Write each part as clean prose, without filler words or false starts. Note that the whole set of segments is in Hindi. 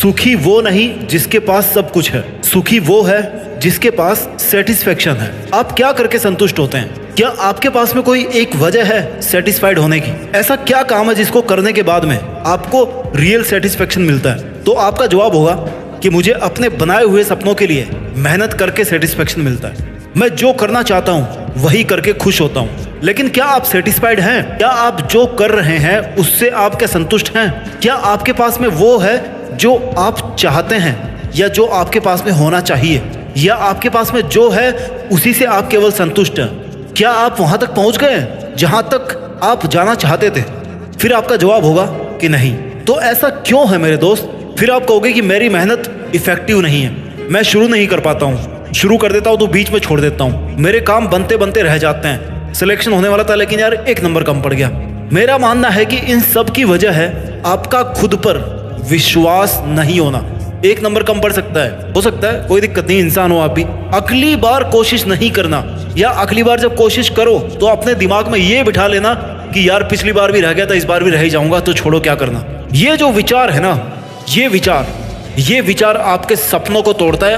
सुखी वो नहीं जिसके पास सब कुछ है, सुखी वो है जिसके पास सेटिस्फेक्शन है। आप क्या करके संतुष्ट होते हैं? क्या आपके पास में कोई एक वजह है सेटिस्फाइड होने की? ऐसा क्या काम है जिसको करने के बाद में आपको रियल सेटिस्फेक्शन मिलता है? तो आपका जवाब होगा कि मुझे अपने बनाए हुए सपनों के लिए मेहनत करके सेटिस्फेक्शन मिलता है। मैं जो करना चाहता हूँ वही करके खुश होता हूँ। लेकिन क्या आप सेटिस्फाइड हैं? क्या आप जो कर रहे हैं उससे आप क्या संतुष्ट हैं? क्या आपके पास में वो है जो आप चाहते हैं, या जो आपके पास में होना चाहिए, या आपके पास में जो है उसी से आप केवल संतुष्ट हैं? क्या आप वहां तक पहुंच गए जहां तक आप जाना चाहते थे? फिर आपका जवाब होगा कि नहीं। तो ऐसा क्यों है मेरे दोस्त? फिर आप कहोगे कि मेरी मेहनत इफेक्टिव नहीं है, मैं शुरू नहीं कर पाता हूँ, शुरू कर देता हूँ तो बीच में छोड़ देता हूँ, मेरे काम बनते बनते रह जाते हैं, सिलेक्शन होने वाला था लेकिन यार 1 नंबर कम पड़ गया। मेरा मानना है कि इन सब की वजह है आपका खुद पर विश्वास नहीं होना। 1 नंबर कम पड़ सकता है, हो सकता है, कोई दिक्कत नहीं, इंसान हो आप भी। अगली बार कोशिश नहीं करना, या अगली बार जब कोशिश करो तो अपने दिमाग में ये बिठा लेना कि यार पिछली बार भी रह गया था, इस बार भी रह ही जाऊंगा, तो छोड़ो क्या करना। ये जो विचार है ना, ये विचार आपके सपनों को तोड़ता है,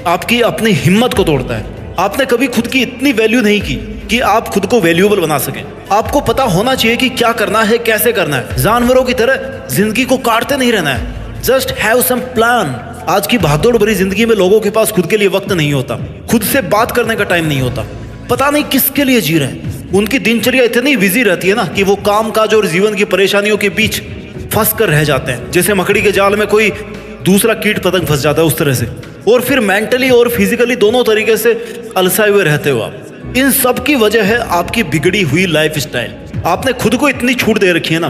आपकी अपनी हिम्मत को तोड़ता है। आपने कभी खुद की इतनी वैल्यू नहीं की कि आप खुद को वैल्यूएबल बना सकें। आपको पता होना चाहिए कि क्या करना है, कैसे करना है। जानवरों की तरह जिंदगी को काटते नहीं रहना है। Just have some plan. आज की भागदौड़ भरी जिंदगी में लोगों के पास खुद के लिए वक्त नहीं होता, खुद से बात करने का टाइम नहीं होता, पता नहीं किसके लिए जी रहे हैं। उनकी दिनचर्या इतनी बिजी रहती है ना कि वो काम काज और जीवन की परेशानियों के बीच फंस कर रह जाते हैं, जैसे मकड़ी के जाल में कोई दूसरा कीट पतंग फंस जाता है उस तरह से। और फिर मेंटली और फिजिकली दोनों तरीके से अलसाए हुए रहते हो आप। इन सब की वजह है आपकी बिगड़ी हुई लाइफ स्टाइल। आपने खुद को इतनी छूट दे रखी है ना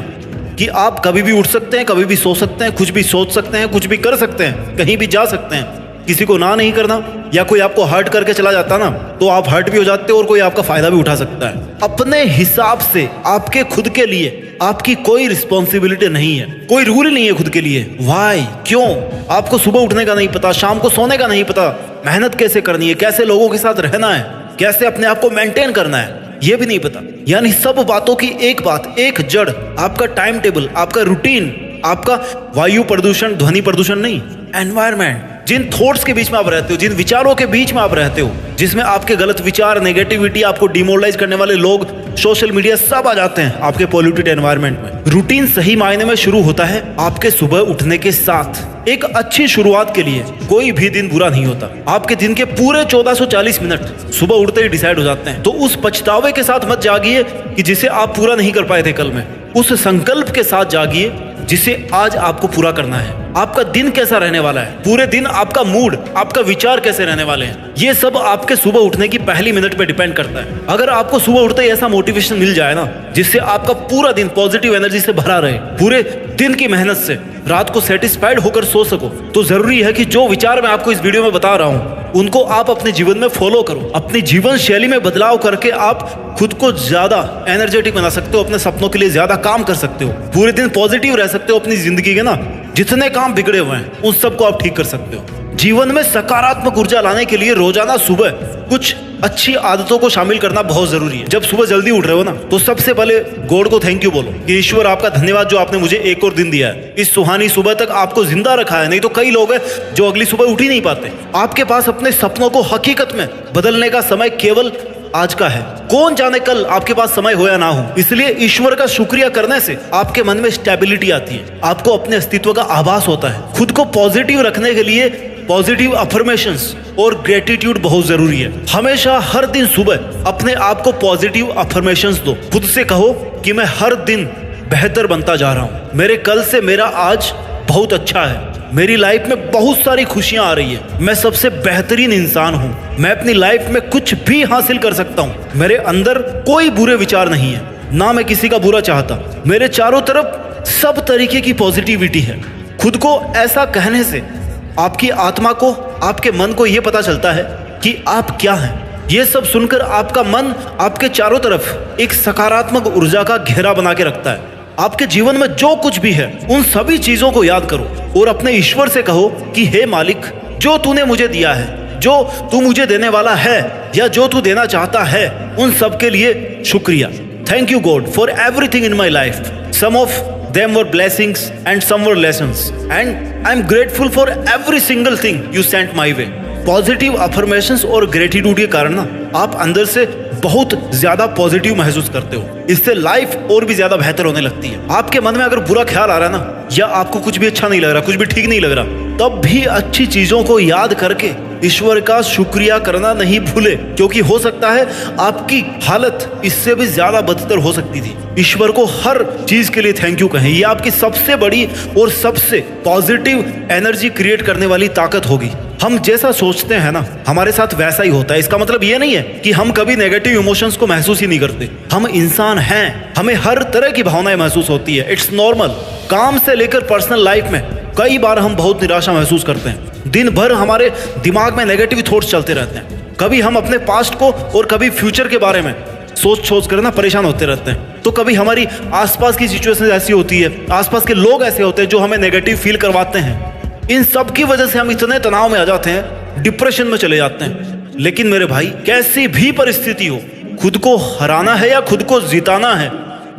कि आप कभी भी उठ सकते हैं, कभी भी सो सकते हैं, कुछ भी सोच सकते हैं, कुछ भी कर सकते हैं, कहीं भी जा सकते हैं। किसी को ना नहीं करना, या कोई आपको हर्ट करके चला जाता ना तो आप हर्ट भी हो जाते हो और कोई आपका फायदा भी उठा सकता है। अपने हिसाब से आपके खुद के लिए आपकी कोई रिस्पॉन्सिबिलिटी नहीं है, कोई रूल नहीं है खुद के लिए। वाई? क्यों? आपको सुबह उठने का नहीं पता, शाम को सोने का नहीं पता, मेहनत कैसे करनी है, कैसे लोगों के साथ रहना है, कैसे अपने आप को मेंटेन करना है, ये भी नहीं पता। यानी सब बातों की एक बात, एक जड़, आपका टाइम टेबल, आपका रूटीन, आपका वायु प्रदूषण, ध्वनि प्रदूषण नहीं, एनवायरमेंट। जिन थॉट्स के बीच में आप रहते हो, जिन विचारों के बीच में आप रहते हो, जिसमें आपके गलत विचार, नेगेटिविटी, आपको डिमोरलाइज करने वाले लोग, सोशल मीडिया, सब आ जाते हैं आपके पॉल्यूटेड एनवायरनमेंट में। रूटीन सही मायने में शुरू होता है आपके सुबह उठने के साथ। एक अच्छी शुरुआत के लिए कोई भी दिन बुरा नहीं होता। आपके दिन के पूरे 1440 मिनट सुबह उठते ही डिसाइड हो जाते हैं। तो उस पछतावे के साथ मत जागिए कि जिसे आप पूरा नहीं कर पाए थे कल में। उस संकल्प के साथ जागिए जिसे आज आपको पूरा करना है। आपका दिन कैसा रहने वाला है, पूरे दिन आपका मूड, आपका विचार कैसे रहने वाले हैं, ये सब आपके सुबह उठने की पहली मिनट पे डिपेंड करता है। अगर आपको सुबह उठते ही ऐसा मोटिवेशन मिल जाए ना जिससे आपका पूरा दिन पॉजिटिव एनर्जी से भरा रहे, पूरे दिन की मेहनत से रात को सेटिस्फाइड होकर सो सको, तो जरूरी है कि जो विचार मैं आपको इस वीडियो में बता रहा हूँ उनको आप अपने जीवन में फॉलो करो। अपनी जीवन शैली में बदलाव करके आप खुद को ज्यादा एनर्जेटिक बना सकते हो, अपने सपनों के लिए ज्यादा काम कर सकते हो, पूरे दिन पॉजिटिव रह सकते हो। अपनी जिंदगी के ना जितने काम बिगड़े हुए हैं उन सबको आप ठीक कर सकते हो। जीवन में सकारात्मक ऊर्जा लाने के लिए रोजाना सुबह कुछ अच्छी आदतों को शामिल करना बहुत जरूरी है। जब सुबह जल्दी उठ रहे हो ना तो सबसे पहले गॉड को थैंक यू बोलो कि ईश्वर आपका धन्यवाद जो आपने मुझे एक और दिन दिया है, इस सुहानी सुबह तक आपको जिंदा रखा है। नहीं तो कई लोग हैं जो अगली सुबह उठ ही नहीं पाते। आपके पास अपने सपनों को हकीकत में बदलने का समय केवल आज का है। कौन जाने कल आपके पास समय हो या ना हो। इसलिए ईश्वर का शुक्रिया करने से आपके मन में स्टेबिलिटी आती है, आपको अपने अस्तित्व का आभास होता है। खुद को पॉजिटिव रखने के लिए पॉजिटिव अफर्मेशंस और ग्रेटिट्यूड बहुत जरूरी है। हमेशा हर दिन सुबह अपने आप को पॉजिटिव अफर्मेशंस दो। खुद से कहो कि मैं हर दिन बेहतर बनता जा रहा हूँ, मेरे कल से मेरा आज बहुत अच्छा है, मेरी लाइफ में बहुत सारी खुशियां आ रही है, मैं सबसे बेहतरीन इंसान हूँ, मैं अपनी लाइफ में कुछ भी हासिल कर सकता हूँ, मेरे अंदर कोई बुरे विचार नहीं है, ना मैं किसी का बुरा चाहता, मेरे चारों तरफ सब तरीके की पॉजिटिविटी है। खुद को ऐसा कहने से आपकी आत्मा को, आपके मन को यह पता चलता है कि आप क्या हैं। ये सब सुनकर आपका मन आपके चारों तरफ एक सकारात्मक ऊर्जा का घेरा बना के रखता है। आपके जीवन में जो कुछ भी है उन सभी चीजों को याद करो और अपने ईश्वर से कहो कि हे मालिक, जो तूने मुझे दिया है, जो तू मुझे देने वाला है या जो तू देना चाहता है, उन सब के लिए शुक्रिया। Thank you God for everything in my life. Some of Them were blessings and some were lessons. And I'm grateful for every single thing you sent my way. Positive affirmations और ग्रेटिट्यूड के कारण ना आप अंदर से बहुत ज्यादा पॉजिटिव महसूस करते हो। इससे लाइफ और भी ज्यादा बेहतर होने लगती है। आपके मन में अगर बुरा ख्याल आ रहा है ना, या आपको कुछ भी अच्छा नहीं लग रहा, कुछ भी ठीक नहीं लग रहा, तब भी अच्छी चीजों को याद करके ईश्वर का शुक्रिया करना नहीं भूले, क्योंकि हो सकता है आपकी हालत इससे भी ज्यादा बदतर हो सकती थी। ईश्वर को हर चीज के लिए थैंक यू कहें। ये आपकी सबसे बड़ी और सबसे पॉजिटिव एनर्जी क्रिएट करने वाली ताकत होगी। हम जैसा सोचते हैं ना, हमारे साथ वैसा ही होता है। इसका मतलब ये नहीं है कि हम कभी नेगेटिव इमोशंस को महसूस ही नहीं करते। हम इंसान हैं, हमें हर तरह की भावनाएं महसूस होती है। It's normal. काम से लेकर पर्सनल लाइफ में कई बार हम बहुत निराशा महसूस करते हैं। दिन भर हमारे दिमाग में नेगेटिव थॉट्स चलते रहते हैं। कभी हम अपने पास्ट को और कभी फ्यूचर के बारे में सोच कर ना परेशान होते रहते हैं। तो कभी हमारी आसपास की सिचुएशन ऐसी होती है, आसपास के लोग ऐसे होते हैं जो हमें नेगेटिव फील करवाते हैं। इन सब की वजह से हम इतने तनाव में आ जाते हैं, डिप्रेशन में चले जाते हैं। लेकिन मेरे भाई, कैसी भी परिस्थिति हो, खुद को हराना है या खुद को जिताना है,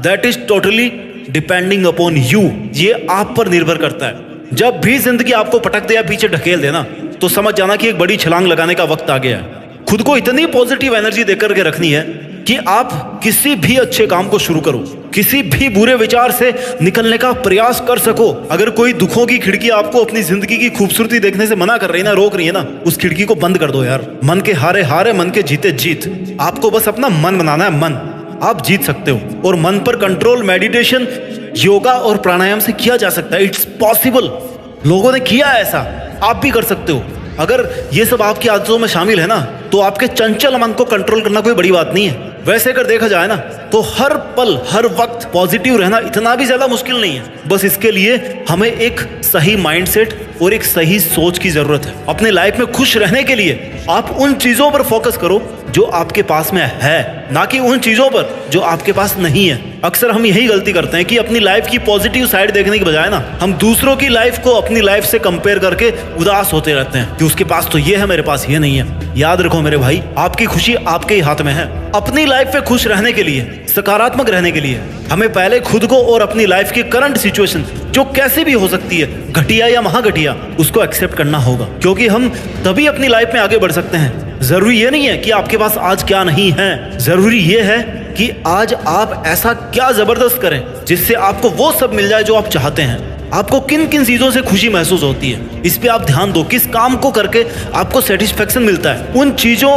that is totally depending upon you. ये आप पर निर्भर करता है। जब भी जिंदगी आपको पटक दे या पीछे ढकेल देना, तो समझ जाना कि एक बड़ी छलांग लगाने का वक्त आ गया है। खुद को इतनी पॉजिटिव एनर्जी देकर के रखनी है कि आप किसी भी अच्छे काम को शुरू करो, किसी भी बुरे विचार से निकलने का प्रयास कर सको। अगर कोई दुखों की खिड़की आपको अपनी जिंदगी की खूबसूरती देखने से मना कर रही है ना, रोक रही है ना, उस खिड़की को बंद कर दो यार। मन के हारे हारे, मन के जीते जीत। आपको बस अपना मन बनाना है। मन आप जीत सकते हो। और मन पर कंट्रोल मेडिटेशन, योगा और प्राणायाम से किया जा सकता है। It's possible. लोगों ने किया है ऐसा, आप भी कर सकते हो। अगर ये सब आपकी आदतों में शामिल है ना, तो आपके चंचल मन को कंट्रोल करना कोई बड़ी बात नहीं है। वैसे अगर देखा जाए ना, तो हर पल हर वक्त पॉजिटिव रहना इतना भी ज्यादा मुश्किल नहीं है। बस इसके लिए हमें एक सही माइंडसेट और एक सही सोच की जरूरत है। अपने लाइफ में खुश रहने के लिए आप उन चीजों पर फोकस करो जो आपके पास में है, ना कि उन चीजों पर जो आपके पास नहीं है। अक्सर हम यही गलती करते हैं कि अपनी लाइफ की पॉजिटिव साइड देखने की बजाय ना, हम दूसरों की लाइफ को अपनी लाइफ से कंपेयर करके उदास होते रहते हैं कि उसके पास तो ये है, मेरे पास ये नहीं है। याद रखो मेरे भाई, आपकी खुशी आपके ही हाथ में है। अपनी लाइफ में खुश रहने के लिए, सकारात्मक रहने के लिए, हमें पहले खुद को और अपनी लाइफ की करंट सिचुएशन, जो कैसे भी हो सकती है, घटिया या महाघटिया, उसको एक्सेप्ट करना होगा। क्योंकि हम तभी अपनी लाइफ में आगे बढ़ सकते हैं। जरूरी ये नहीं है कि आपके पास आज क्या नहीं है, जरूरी ये है कि आज आप ऐसा क्या जबरदस्त करें जिससे आपको वो सब मिल जाए जो आप चाहते हैं। आपको किन किन चीजों से खुशी महसूस होती है, इस पे आप ध्यान दो। किस काम को करके आपको सेटिस्फेक्शन मिलता है, उन चीजों,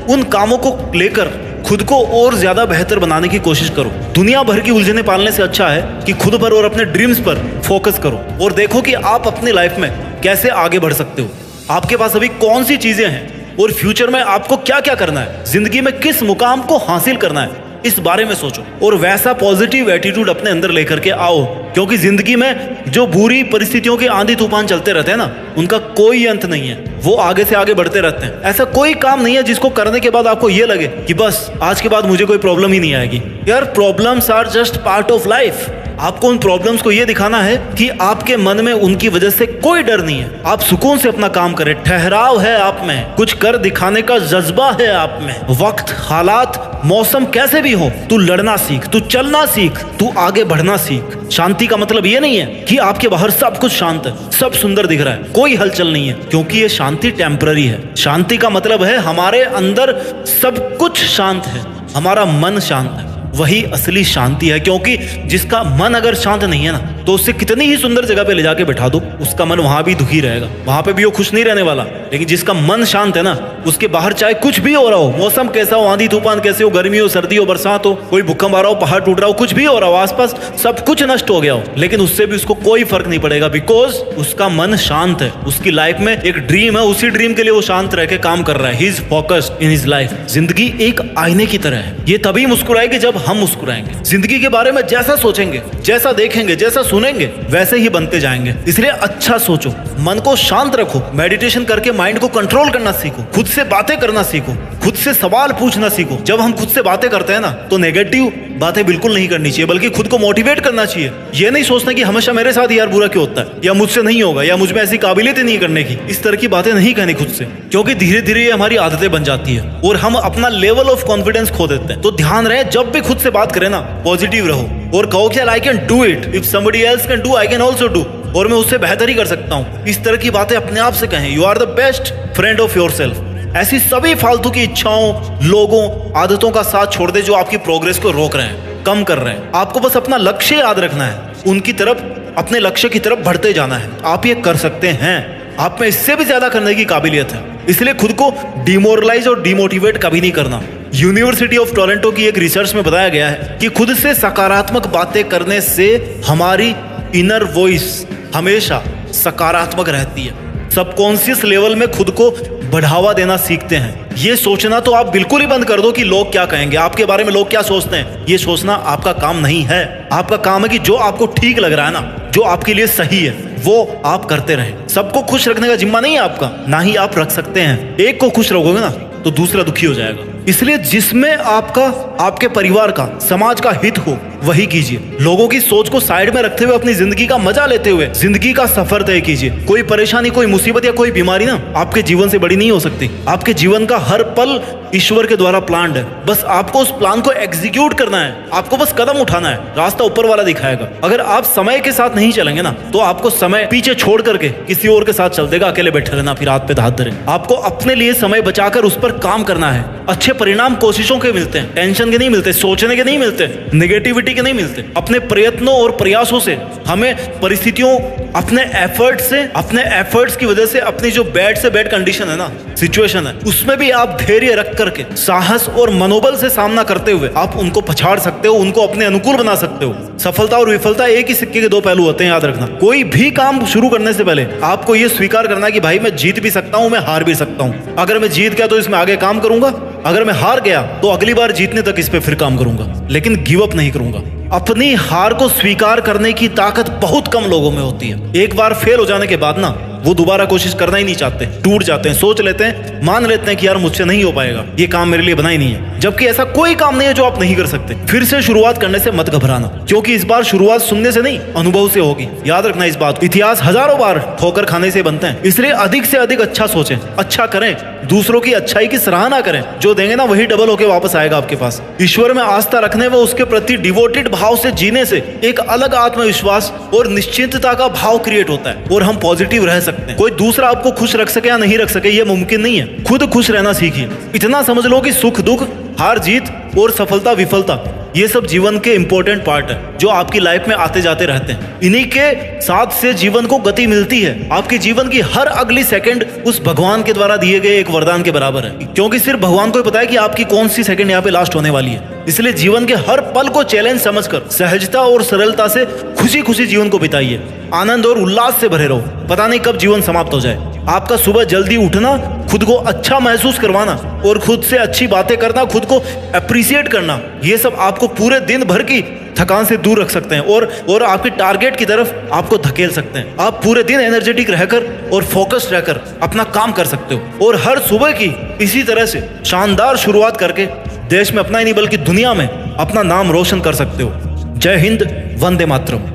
उन कामों को लेकर खुद को और ज्यादा बेहतर बनाने की कोशिश करो। दुनिया भर की उलझने पालने से अच्छा है कि खुद पर और अपने ड्रीम्स पर फोकस करो और देखो कि आप अपनी लाइफ में कैसे आगे बढ़ सकते हो। आपके पास अभी कौन सी चीजें हैं और फ्यूचर में आपको क्या क्या करना है, जिंदगी में किस मुकाम को हासिल करना है, इस बारे में सोचो और वैसा पॉजिटिव एटीट्यूड अपने अंदर लेकर के आओ। क्योंकि जिंदगी में जो बुरी परिस्थितियों के आंधी तूफान चलते रहते हैं ना, उनका कोई अंत नहीं है। वो आगे से आगे बढ़ते रहते हैं। ऐसा कोई काम नहीं है जिसको करने के बाद आपको ये लगे कि बस आज के बाद मुझे कोई प्रॉब्लम ही नहीं आएगी। यार, problems are just part of life. आपको उन प्रॉब्लम्स को ये दिखाना है कि आपके मन में उनकी वजह से कोई डर नहीं है। आप सुकून से अपना काम करें, ठहराव है आप में, कुछ कर दिखाने का जज्बा है आप में। वक्त, हालात, मौसम कैसे भी हो, तू लड़ना सीख, तू चलना सीख, तू आगे बढ़ना सीख। शांति का मतलब ये नहीं है कि आपके बाहर सब कुछ शांत है, सब सुंदर दिख रहा है, कोई हलचल नहीं है, क्योंकि ये शांति टेम्पररी है। शांति का मतलब है हमारे अंदर सब कुछ शांत है, हमारा मन शांत है, वही असली शांति है। क्योंकि जिसका मन अगर शांत नहीं है ना, तो उससे कितनी ही सुंदर जगह पे ले जाके बैठा दो, उसका मन वहां भी दुखी रहेगा, वहां पे भी वो खुश नहीं रहने वाला। लेकिन जिसका मन शांत है ना, उसके बाहर चाहे कुछ भी हो रहा हो, मौसम कैसा हो, आंधी तूफान कैसे हो, गर्मी हो, सर्दी हो, बरसात हो, कोई भूकंप आ रहा हो, पहाड़ टूट रहा हो, कुछ भी हो रहा हो, आसपास सब कुछ नष्ट हो गया हो, लेकिन उससे भी उसको कोई फर्क नहीं पड़ेगा, बिकॉज उसका मन शांत है। उसकी लाइफ में एक ड्रीम है, उसी ड्रीम के लिए वो शांत रह के काम कर रहा है। He is focused in his life. जिंदगी एक आईने की तरह है, ये तभी मुस्कुराएगी जब हम मुस्कुराएंगे। जिंदगी के बारे में जैसा सोचेंगे, जैसा देखेंगे, जैसा सुनेंगे, वैसे ही बनते जाएंगे। इसलिए अच्छा सोचो, मन को शांत रखो, मेडिटेशन करके माइंड को कंट्रोल करना सीखो, खुद से बातें करना सीखो, खुद से सवाल पूछना सीखो। जब हम खुद से बातें करते हैं ना, तो नेगेटिव बातें बिल्कुल नहीं करनी चाहिए, बल्कि खुद को मोटिवेट करना चाहिए। ये नहीं सोचना कि हमेशा मेरे साथ यार बुरा क्यों होता है, या मुझसे नहीं होगा, या मुझ में ऐसी काबिलियत नहीं करने की। इस तरह की बातें नहीं कहनी खुद से, क्योंकि धीरे धीरे ये हमारी आदतें बन जाती है और हम अपना लेवल ऑफ कॉन्फिडेंस खो देते हैं। तो ध्यान रहे, जब भी खुद से बात करें ना, पॉजिटिव रहो और कहो कि I can do it, if somebody else can do I can also do, और मैं उससे बेहतर ही कर सकता हूँ। इस तरह की बातें अपने आप से कहें। You are the best friend of yourself. ऐसी सभी फालतू की इच्छाओं, लोगों, आदतों का साथ छोड़ दे जो आपकी प्रोग्रेस को रोक रहे हैं, कम कर रहे हैं। आपको बस अपना लक्ष्य याद रखना है, उनकी तरफ, अपने लक्ष्य की तरफ बढ़ते जाना है। आप ये कर सकते हैं, आप में इससे भी ज्यादा करने की काबिलियत है। इसलिए खुद को डिमोरलाइज और डिमोटिवेट कभी नहीं करना। यूनिवर्सिटी ऑफ टोरंटो की एक रिसर्च में बताया गया है कि खुद से सकारात्मक बातें करने से हमारी इनर वॉइस हमेशा सकारात्मक रहती है। सबकॉन्शियस लेवल में खुद को बढ़ावा देना सीखते हैं। ये सोचना तो आप बिल्कुल ही बंद कर दो कि लोग क्या कहेंगे, आपके बारे में लोग क्या सोचते हैं। ये सोचना आपका काम नहीं है। आपका काम है कि जो आपको ठीक लग रहा है ना, जो आपके लिए सही है, वो आप करते रहें। सबको खुश रखने का जिम्मा नहीं है आपका, ना ही आप रख सकते हैं। एक को खुश रखोगे ना तो दूसरा दुखी हो जाएगा। इसलिए जिसमें आपका, आपके परिवार का, समाज का हित हो वही कीजिए। लोगों की सोच को साइड में रखते हुए अपनी जिंदगी का मजा लेते हुए जिंदगी का सफर तय कीजिए। कोई परेशानी, कोई मुसीबत या कोई बीमारी ना आपके जीवन से बड़ी नहीं हो सकती। आपके जीवन का हर पल ईश्वर के द्वारा प्लान्ड है। बस आपको उस प्लान को एग्जीक्यूट करना है। आपको बस कदम उठाना है, रास्ता ऊपर वाला दिखाएगा। अगर आप समय के साथ नहीं चलेंगे ना तो आपको समय पीछे छोड़ करके किसी और के साथ चल देगा। अकेले बैठे रहना, फिर हाथ पे हाथ धरे। आपको अपने लिए समय बचाकर उस पर काम करना है। अच्छे परिणाम कोशिशों के मिलते हैं, टेंशन के नहीं मिलते, सोचने के नहीं मिलते, नेगेटिविटी के नहीं मिलते। अपने प्रयत्नों और प्रयासों से हमें परिस्थितियों, अपने एफर्ट्स की वजह से अपनी जो बैड से बैड कंडीशन है ना, सिचुएशन है, उसमें भी आप धैर्य रख करके, साहस और मनोबल से सामना करते हुए आप उनको पछाड़ सकते हो, उनको अपने अनुकूल बना सकते हो। सफलता और विफलता एक ही सिक्के के दो पहलू होते हैं, याद रखना। कोई भी काम शुरू करने से पहले आपको ये स्वीकार करना है कि भाई मैं जीत भी सकता हूं, मैं हार भी सकता हूं। अगर मैं जीत गया तो इसमें आगे काम करूंगा, अगर मैं हार गया तो अगली बार जीतने तक इस पे फिर काम करूंगा, लेकिन गिव अप नहीं करूंगा। अपनी हार को स्वीकार करने की ताकत बहुत कम लोगों में होती है। एक बार फेल हो जाने के बाद ना वो दोबारा कोशिश करना ही नहीं चाहते, टूट जाते हैं, सोच लेते हैं, मान लेते हैं कि यार मुझसे नहीं हो पाएगा, ये काम मेरे लिए बना ही नहीं है। जबकि ऐसा कोई काम नहीं है जो आप नहीं कर सकते। फिर से शुरुआत करने से मत घबराना, क्योंकि इस बार शुरुआत सुनने से नहीं, अनुभव से होगी। याद रखना इस बात को। इतिहास हजारों बार ठोकर खाने से बनते हैं। इसलिए अधिक से अधिक अच्छा सोचें, अच्छा करें, दूसरों की अच्छाई की सराहना करें। जो देंगे ना वही डबल होके वापस आएगा आपके पास। ईश्वर में आस्था रखने व उसके प्रति डिवोटेड भाव से जीने से एक अलग आत्मविश्वास और निश्चिंतता का भाव क्रिएट होता है और हम पॉजिटिव रह सकते हैं। कोई दूसरा आपको खुश रख सके या नहीं रख सके ये मुमकिन नहीं है। खुद खुश रहना सीखिए। इतना समझ लो कि सुख दुख, हार जीत और सफलता विफलता ये सब जीवन के इंपॉर्टेंट पार्ट है जो आपकी लाइफ में आते जाते रहते हैं। इन्हीं के साथ से जीवन को गति मिलती है। आपके जीवन की हर अगली सेकंड उस भगवान के द्वारा दिए गए एक वरदान के बराबर है, क्योंकि सिर्फ भगवान को ही पता है कि आपकी कौन सी सेकंड यहाँ पे लास्ट होने वाली है। इसलिए जीवन के हर पल को चैलेंज समझकर सहजता और सरलता से खुशी खुशी जीवन को बिताइए। आनंद और उल्लास से भरे रहो। पता नहीं कब जीवन समाप्त हो जाए। आपका सुबह जल्दी उठना, खुद को अच्छा महसूस करवाना और खुद से अच्छी बातें करना, खुद को अप्रिशिएट करना, ये सब आपको पूरे दिन भर की थकान से दूर रख सकते हैं और आपके टारगेट की तरफ आपको धकेल सकते हैं। आप पूरे दिन एनर्जेटिक रहकर और फोकस्ड रहकर अपना काम कर सकते हो और हर सुबह की इसी तरह से शानदार शुरुआत करके देश में अपना ही नहीं बल्कि दुनिया में अपना नाम रोशन कर सकते हो। जय हिंद, वंदे मातरम।